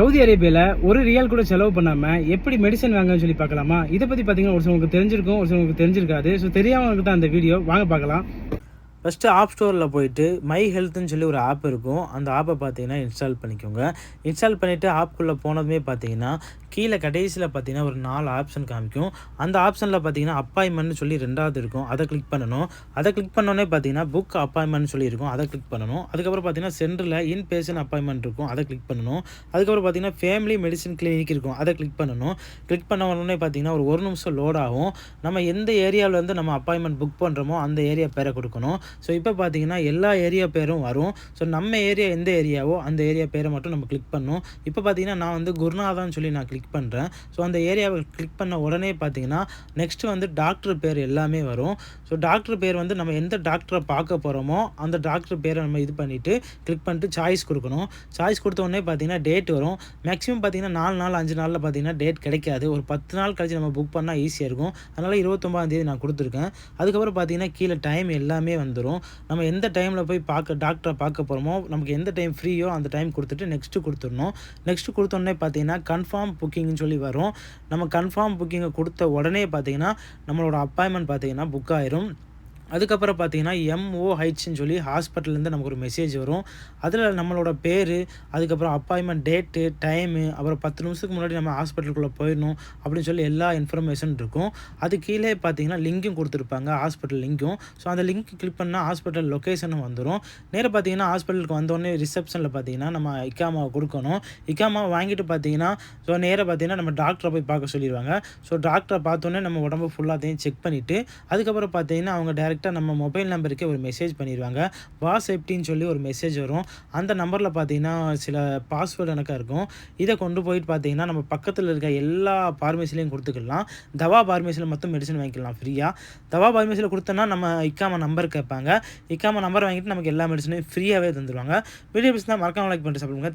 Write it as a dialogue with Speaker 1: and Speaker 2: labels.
Speaker 1: Saudi அரேபியால ஒரு ரியால் கூட செலவு பண்ணாம எப்படி மெடிசன் வாங்கன்னு சொல்லி பார்க்கலாமா? இதை பத்தி பாத்தீங்கன்னா ஒரு சிலருக்கு தெரிஞ்சிருக்கும், ஒரு சிலருக்கு தெரிஞ்சிருக்காது. ஸோ தெரியாதவங்களுக்கு தான் அந்த வீடியோ. வாங்க பார்க்கலாம். ஃபஸ்ட்டு ஆப் ஸ்டோரில் போயிட்டு மை ஹெல்த்துன்னு சொல்லி ஒரு ஆப் இருக்கும். அந்த ஆப்பை பார்த்தீங்கன்னா இன்ஸ்டால் பண்ணிக்கோங்க. இன்ஸ்டால் பண்ணிவிட்டு ஆப்குள்ளே போனதுமே பார்த்தீங்கன்னா கீழே கடைசியில் பார்த்தீங்கன்னா ஒரு 4 ஆப்ஷன் காமிக்கும். அந்த ஆப்ஷனில் பார்த்தீங்கன்னா அப்பாயின்மெண்ட்னு சொல்லி 2வது இருக்கும். அதை கிளிக் பண்ணணும். அதை கிளிக் பண்ணோன்னே பார்த்தீங்கன்னா புக் அப்பாயின்மெண்ட் சொல்லி இருக்கும். அதை கிளிக் பண்ணணும். அதுக்கப்புறம் பார்த்தீங்கன்னா சென்டரில் இன் பேஷன் அப்பாயின்மெண்ட் இருக்கும். அதை கிளிக் பண்ணணும். அதுக்கப்புறம் பார்த்தீங்கன்னா ஃபேமிலி மெடிசன் கிளினிக் இருக்கும். அதை கிளிக் பண்ணணும். கிளிக் பண்ண உடனே பார்த்தீங்கன்னா ஒரு நிமிஷம் லோட் ஆகும். நம்ம எந்த ஏரியாவிலேருந்து நம்ம அப்பாயின்மெண்ட் புக் பண்ணுறோமோ அந்த ஏரியா பேரை கொடுக்கணும். ஸோ இப்போ பார்த்தீங்கன்னா எல்லா ஏரியா பேரும் வரும். ஸோ நம்ம ஏரியா எந்த ஏரியாவோ அந்த ஏரியா பேரை மட்டும் நம்ம கிளிக் பண்ணணும். இப்போ பார்த்தீங்கன்னா நான் வந்து குருநாதான்னு சொல்லி நான் கிளிக் பண்ணுறேன். ஸோ அந்த ஏரியாவை கிளிக் பண்ண உடனே பார்த்தீங்கன்னா நெக்ஸ்ட்டு வந்து டாக்டர் பேர் எல்லாமே வரும். ஸோ டாக்டர் பேர் வந்து நம்ம எந்த டாக்டரை பார்க்க போகிறோமோ அந்த டாக்டர் பேரை நம்ம இது பண்ணிவிட்டு கிளிக் பண்ணிட்டு சாய்ஸ் கொடுக்கணும். சாய்ஸ் கொடுத்த உடனே பார்த்தீங்கன்னா டேட் வரும். மேக்ஸிமம் பார்த்தீங்கன்னா 4 நாள் 5 நாளில் பார்த்தீங்கன்னா டேட் கிடைக்காது. ஒரு 10 நாள் கழிச்சு நம்ம புக் பண்ணால் ஈஸியாக இருக்கும். அதனால் 29ஆம் தேதி நான் கொடுத்துருக்கேன். அதுக்கப்புறம் பார்த்தீங்கன்னா கீழே டைம் எல்லாமே வந்துடும். நம்ம எந்த டைமில் போய் டாக்டரை பார்க்க போகிறோமோ நமக்கு எந்த டைம் ஃப்ரீயோ அந்த டைம் கொடுத்துட்டு நெக்ஸ்ட்டு கொடுத்துடணும். நெக்ஸ்ட்டு கொடுத்தோடனே பார்த்தீங்கன்னா கன்ஃபார்ம் புக்கிங்னு சொல்லி வரும். நம்ம கன்ஃபார்ம் புக்கிங்கை கொடுத்த உடனே பார்த்தீங்கன்னா நம்மளோட அப்பாயின்மெண்ட் பார்த்தீங்கன்னா புக் ஆயிரும். அதுக்கப்புறம் பார்த்தீங்கன்னா MOHன்னு சொல்லி ஹாஸ்பிட்டல்லேருந்து நமக்கு ஒரு மெசேஜ் வரும். அதில் நம்மளோட பேர், அதுக்கப்புறம் அப்பாயின்மெண்ட் டேட்டு, டைமு, அப்புறம் 10 நிமிஷத்துக்கு முன்னாடி நம்ம ஹாஸ்பிட்டலுக்குள்ளே போயிடணும் அப்படின்னு சொல்லி எல்லா இன்ஃபர்மேஷன் இருக்கும். அது கீழே பார்த்தீங்கன்னா லிங்க்கும் கொடுத்துருப்பாங்க, ஹாஸ்பிட்டல் லிங்க்கும். ஸோ அந்த லிங்க் கிளிக் பண்ணால் ஹாஸ்பிட்டல் லொக்கேஷனும் வந்துடும். நேராக பார்த்தீங்கன்னா ஹாஸ்பிட்டலுக்கு வந்தோடனே ரிசப்ஷனில் பார்த்தீங்கன்னா நம்ம இக்காமாவை கொடுக்கணும். இக்காமாவை வாங்கிட்டு பார்த்தீங்கன்னா ஸோ நேராக பார்த்தீங்கன்னா நம்ம டாக்டரை போய் பார்க்க சொல்லிடுவாங்க. ஸோ டாக்டரை பார்த்தோன்னே நம்ம உடம்பு ஃபுல்லாத்தையும் செக் பண்ணிவிட்டு அதுக்கப்புறம் பார்த்தீங்கன்னா அவங்க டேரெக்டாக நம்ம மொபைல் நம்பருக்கே ஒரு மெசேஜ் பண்ணிடுவாங்க. சேஃப்டின்னு சொல்லி ஒரு மெசேஜ் வரும். அந்த நம்பரில் பார்த்தீங்கன்னா சில பாஸ்வேர்டு எனக்காக இருக்கும். இதை கொண்டு போயிட்டு பார்த்தீங்கன்னா நம்ம பக்கத்தில் இருக்க எல்லா பார்மசிலையும் கொடுத்துக்கலாம். தவா பார்மசியில் மட்டும் மெடிசன் வாங்கிக்கலாம் ஃப்ரீயாக. தவா பார்மசியில் கொடுத்தோன்னா நம்ம இக்காமா நம்பர் கேட்பாங்க. இக்காமா நம்பர் வாங்கிட்டு நமக்கு எல்லா மெடிசனையும் ஃப்ரீயாகவே தந்துடுவாங்க. வீடியோ பிடிச்சிருந்தா மறக்காம லைக் பண்ணிட்டு சாப்பிடுங்க.